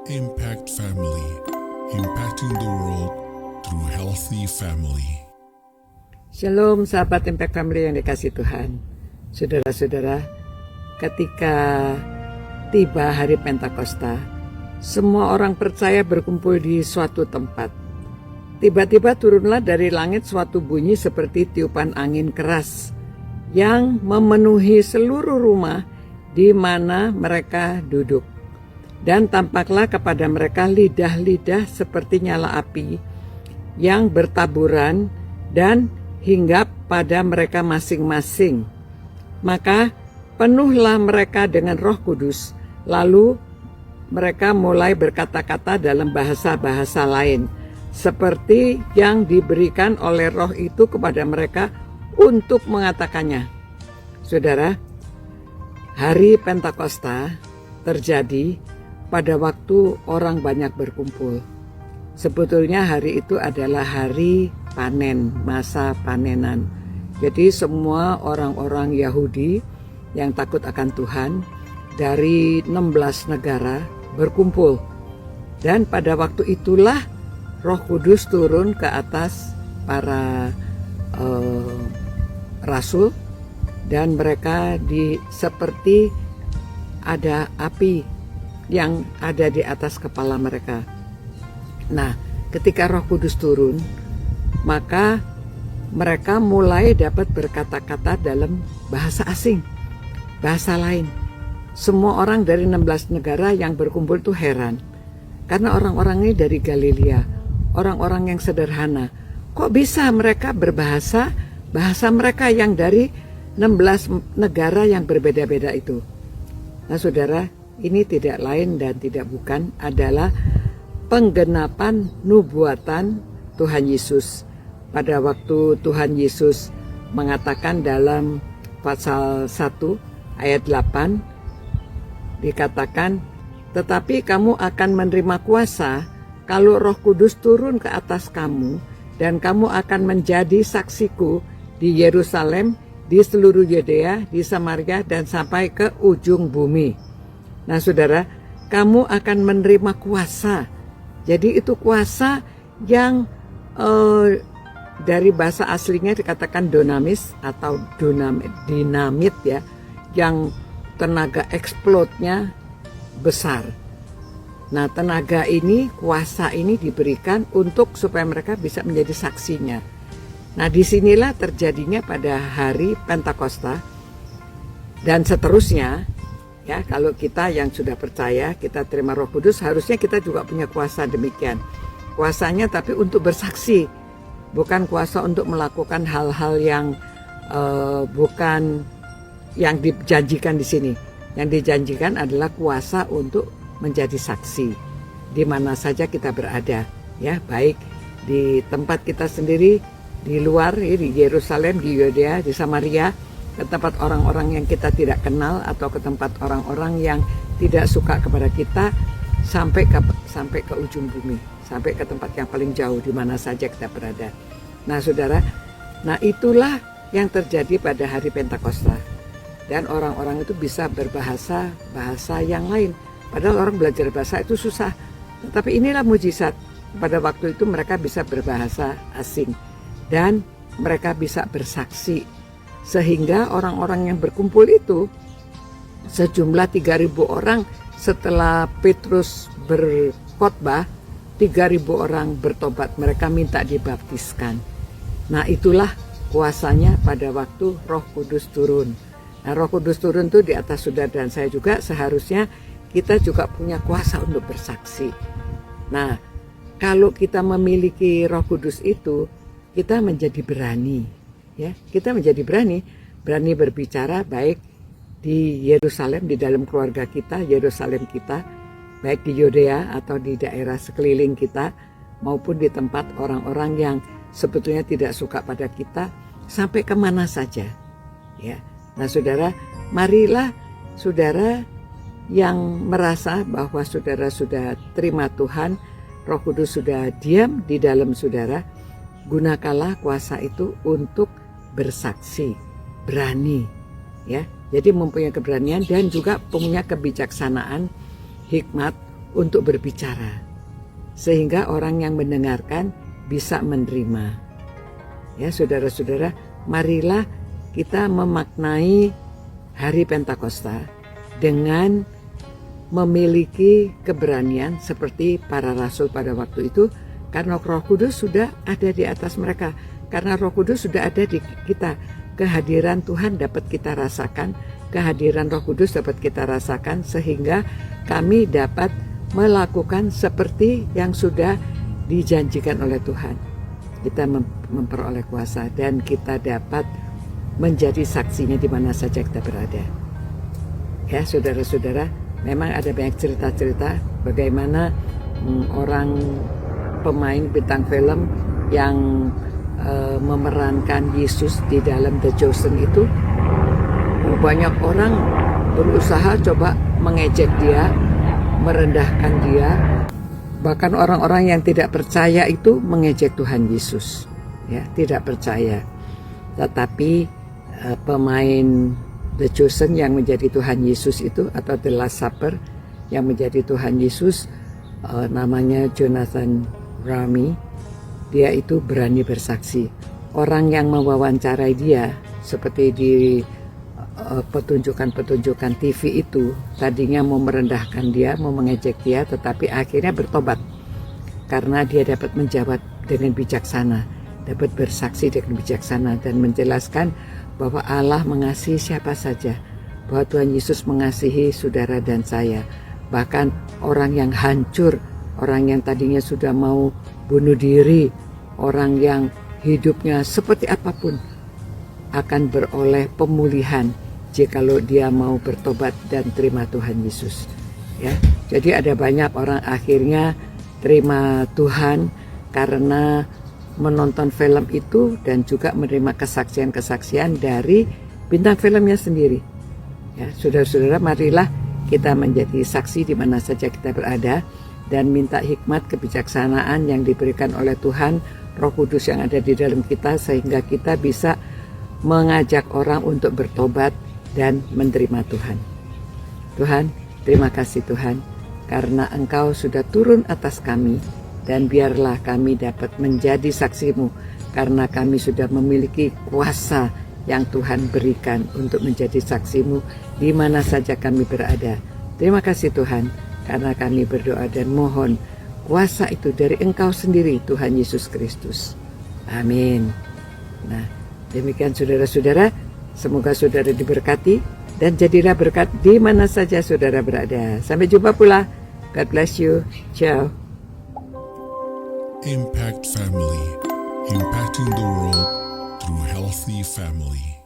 Impact Family, impacting the world through healthy family. Shalom sahabat Impact Family yang dikasih Tuhan. Saudara-saudara, ketika tiba hari Pentakosta, semua orang percaya berkumpul di suatu tempat. Tiba-tiba turunlah dari langit suatu bunyi seperti tiupan angin keras yang memenuhi seluruh rumah di mana mereka duduk. Dan tampaklah kepada mereka lidah-lidah seperti nyala api yang bertaburan dan hinggap pada mereka masing-masing. Maka penuhlah mereka dengan Roh Kudus, lalu mereka mulai berkata-kata dalam bahasa-bahasa lain, seperti yang diberikan oleh Roh itu kepada mereka untuk mengatakannya. Saudara, hari Pentakosta terjadi pada waktu orang banyak berkumpul. Sebetulnya hari itu adalah hari panen, masa panenan. Jadi semua orang-orang Yahudi yang takut akan Tuhan dari 16 negara berkumpul. Dan pada waktu itulah Roh Kudus turun ke atas para rasul, dan mereka seperti ada api yang ada di atas kepala mereka. Nah, ketika Roh Kudus turun, maka mereka mulai dapat berkata-kata dalam bahasa asing, bahasa lain. Semua orang dari 16 negara yang berkumpul itu heran, karena orang-orang ini dari Galilea, orang-orang yang sederhana. Kok bisa mereka berbahasa bahasa mereka yang dari 16 negara yang berbeda-beda itu? Nah, saudara, ini tidak lain dan tidak bukan adalah penggenapan nubuatan Tuhan Yesus. Pada waktu Tuhan Yesus mengatakan dalam pasal 1 ayat 8, dikatakan, tetapi kamu akan menerima kuasa kalau Roh Kudus turun ke atas kamu, dan kamu akan menjadi saksiku di Yerusalem, di seluruh Yudea, di Samaria, dan sampai ke ujung bumi. Nah, saudara, kamu akan menerima kuasa. Jadi itu kuasa yang dari bahasa aslinya dikatakan dunamis atau dinamit ya, yang tenaga eksplodnya besar. Nah, tenaga ini, kuasa ini diberikan untuk supaya mereka bisa menjadi saksinya. Nah, disinilah terjadinya pada hari Pentakosta dan seterusnya. Ya, kalau kita yang sudah percaya, kita terima Roh Kudus, harusnya kita juga punya kuasa demikian. Kuasanya tapi untuk bersaksi, bukan kuasa untuk melakukan hal-hal yang bukan yang dijanjikan di sini. Yang dijanjikan adalah kuasa untuk menjadi saksi di mana saja kita berada, ya, baik di tempat kita sendiri, di luar, di Yerusalem, di Yudea, di Samaria, ke tempat orang-orang yang kita tidak kenal, atau ke tempat orang-orang yang tidak suka kepada kita, sampai ke ujung bumi, sampai ke tempat yang paling jauh di mana saja kita berada. Nah, saudara, nah itulah yang terjadi pada hari Pentakosta. Dan orang-orang itu bisa berbahasa bahasa yang lain. Padahal orang belajar bahasa itu susah. Tapi inilah mujizat. Pada waktu itu mereka bisa berbahasa asing dan mereka bisa bersaksi. Sehingga orang-orang yang berkumpul itu sejumlah 3.000 orang. Setelah Petrus berkhotbah, 3.000 orang bertobat, mereka minta dibaptiskan. Nah, itulah kuasanya pada waktu Roh Kudus turun. Nah, Roh Kudus turun itu di atas saudara dan saya juga, seharusnya kita juga punya kuasa untuk bersaksi. Nah, kalau kita memiliki Roh Kudus itu, kita menjadi berani. Ya, kita menjadi berani berbicara baik di Yerusalem, di dalam keluarga kita, Yerusalem kita, baik di Yudea atau di daerah sekeliling kita, maupun di tempat orang-orang yang sebetulnya tidak suka pada kita, sampai kemana saja. Ya, nah saudara, marilah saudara yang merasa bahwa saudara sudah terima Tuhan, Roh Kudus sudah diam di dalam saudara, gunakanlah kuasa itu untuk bersaksi, berani, ya. Jadi mempunyai keberanian dan juga punya kebijaksanaan, hikmat untuk berbicara, sehingga orang yang mendengarkan bisa menerima. Ya, saudara-saudara, marilah kita memaknai hari Pentakosta dengan memiliki keberanian seperti para rasul pada waktu itu, karena Roh Kudus sudah ada di atas mereka. Karena Roh Kudus sudah ada di kita, kehadiran Tuhan dapat kita rasakan, kehadiran Roh Kudus dapat kita rasakan, sehingga kami dapat melakukan seperti yang sudah dijanjikan oleh Tuhan. Kita memperoleh kuasa dan kita dapat menjadi saksinya di mana saja kita berada. Ya, saudara-saudara, memang ada banyak cerita-cerita bagaimana orang pemain bintang film yang memerankan Yesus di dalam The Chosen itu, banyak orang berusaha coba mengejek dia, merendahkan dia. Bahkan orang-orang yang tidak percaya itu mengejek Tuhan Yesus, ya, tidak percaya. Tetapi pemain The Chosen yang menjadi Tuhan Yesus itu, atau The Last Supper yang menjadi Tuhan Yesus, namanya Jonathan Rami, dia itu berani bersaksi. Orang yang mewawancarai dia seperti di petunjukan-petunjukan TV itu, tadinya mau merendahkan dia, mau mengejek dia, tetapi akhirnya bertobat karena dia dapat menjawab dengan bijaksana, dapat bersaksi dengan bijaksana dan menjelaskan bahwa Allah mengasihi siapa saja, bahwa Tuhan Yesus mengasihi saudara dan saya. Bahkan orang yang hancur, orang yang tadinya sudah mau bunuh diri, orang yang hidupnya seperti apapun, akan beroleh pemulihan jikalau dia mau bertobat dan terima Tuhan Yesus. Ya, jadi ada banyak orang akhirnya terima Tuhan karena menonton film itu dan juga menerima kesaksian-kesaksian dari bintang filmnya sendiri. Ya, saudara-saudara, marilah kita menjadi saksi di mana saja kita berada dan minta hikmat kebijaksanaan yang diberikan oleh Tuhan, Roh Kudus yang ada di dalam kita, sehingga kita bisa mengajak orang untuk bertobat dan menerima Tuhan. Tuhan, terima kasih Tuhan, karena Engkau sudah turun atas kami, dan biarlah kami dapat menjadi saksimu, karena kami sudah memiliki kuasa yang Tuhan berikan untuk menjadi saksimu di mana saja kami berada. Terima kasih Tuhan, karena kami berdoa dan mohon kuasa itu dari Engkau sendiri, Tuhan Yesus Kristus. Amin. Nah, demikian saudara-saudara, semoga saudara diberkati dan jadilah berkat di mana saja saudara berada. Sampai jumpa pula. God bless you. Ciao. Impact Family, impacting the world through healthy family.